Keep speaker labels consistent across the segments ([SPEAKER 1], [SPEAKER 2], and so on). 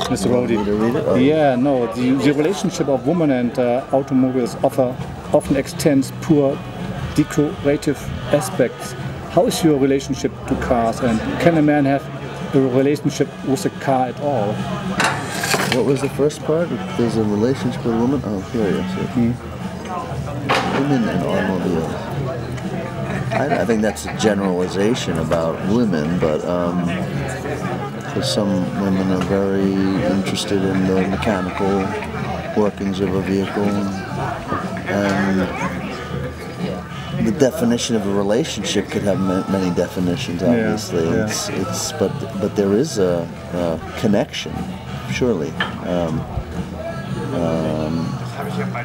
[SPEAKER 1] Mr. Brody.
[SPEAKER 2] Want me to read it? Oh.
[SPEAKER 1] Yeah, no. The relationship of women and automobiles often extends poor decorative aspects. How is your relationship to cars, and can a man have a relationship with a car at all?
[SPEAKER 2] What was the first part? If there's a relationship with a woman? Oh, here it is. Women and automobiles. I think that's a generalization about women, but because some women are very interested in the mechanical workings of a vehicle, and the definition of a relationship could have many definitions. Obviously, but there is a connection, surely,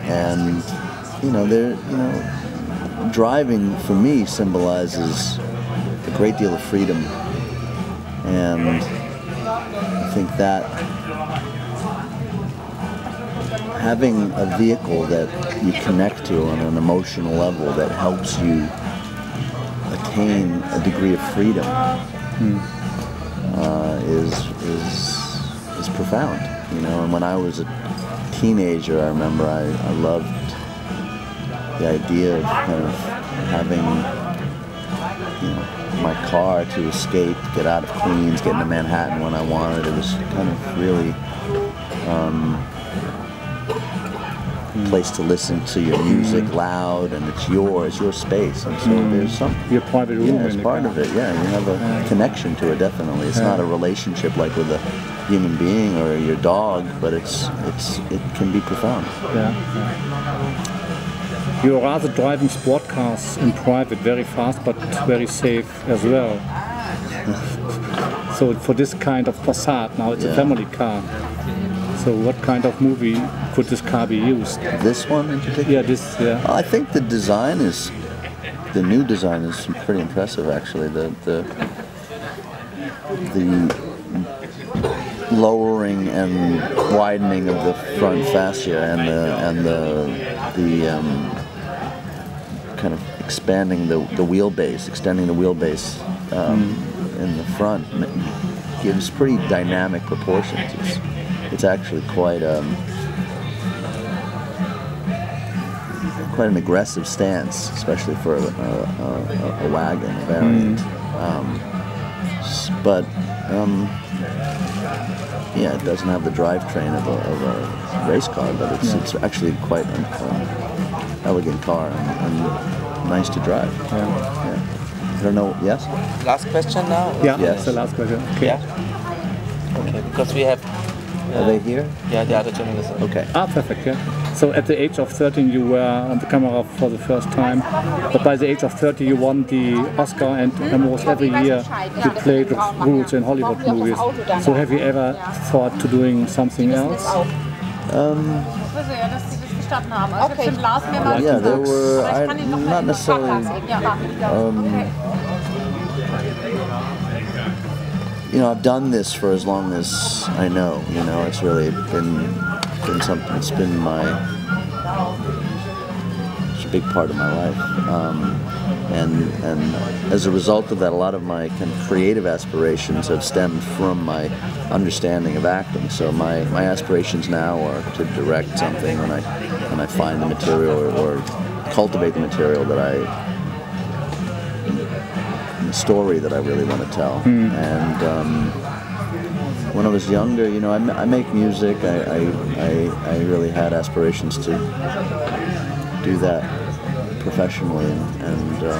[SPEAKER 2] and driving for me symbolizes a great deal of freedom, and I think that having a vehicle that you connect to on an emotional level that helps you attain a degree of freedom is profound, And when I was a teenager, I remember I loved the idea of kind of having, my car to escape, get out of Queens, get into Manhattan when I wanted. It was kind of really a place to listen to your music loud, and it's your space. And so there's something.
[SPEAKER 1] Your private room.
[SPEAKER 2] Yeah, it's part of it. Yeah, you have a connection to it, definitely. It's not a relationship like with a human being or your dog, but it can be profound.
[SPEAKER 1] You're rather driving sport cars in private, very fast but very safe as well. So for this kind of Passat, now it's a family car. So what kind of movie could this car be used?
[SPEAKER 2] This one in particular?
[SPEAKER 1] Yeah,
[SPEAKER 2] I think the new design is pretty impressive, actually. The lowering and widening of the front fascia and the kind of expanding the wheelbase, extending the wheelbase in the front gives pretty dynamic proportions. It's actually quite an aggressive stance, especially for a wagon, a variant. But it doesn't have the drivetrain of a race car, but it's actually quite an elegant car and nice to drive. I don't know. Yes.
[SPEAKER 3] Last question now.
[SPEAKER 1] Yeah.
[SPEAKER 2] Yes.
[SPEAKER 1] That's the last question. Okay.
[SPEAKER 3] Yeah. Okay. Because we have.
[SPEAKER 2] Are they here?
[SPEAKER 3] Yeah, the other journalists.
[SPEAKER 2] Okay.
[SPEAKER 1] Perfect. Yeah. So at the age of 13, you were on the camera for the first time, but by the age of 30, you won the Oscar, and almost every year you played with roles in Hollywood movies. So have you ever thought to doing something else?
[SPEAKER 2] Yeah, there were. Not necessarily. I've done this for as long as I know. It's really been something. It's been it's a big part of my life, and as a result of that, a lot of my kind of creative aspirations have stemmed from my understanding of acting. So my aspirations now are to direct something when I find the material or cultivate the material the story that I really want to tell. And when I was younger, I make music. I really had aspirations to do that professionally, and there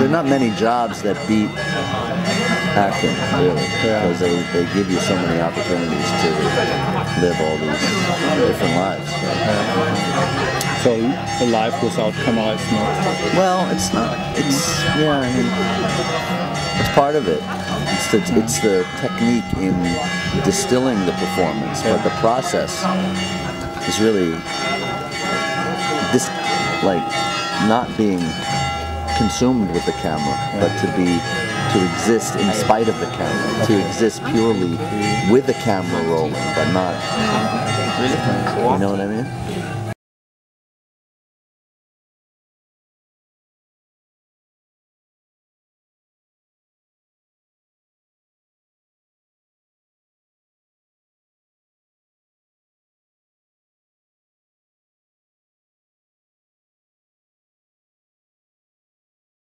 [SPEAKER 2] are not many jobs that beat acting, really, because they give you so many opportunities to live all these different lives.
[SPEAKER 1] So a life without camera is not.
[SPEAKER 2] Well, it's not. It's it's part of it. It's the technique in distilling the performance, but the process is really not being consumed with the camera, but to exist in spite of the camera, to exist purely with the camera rolling, but not. You know what I mean?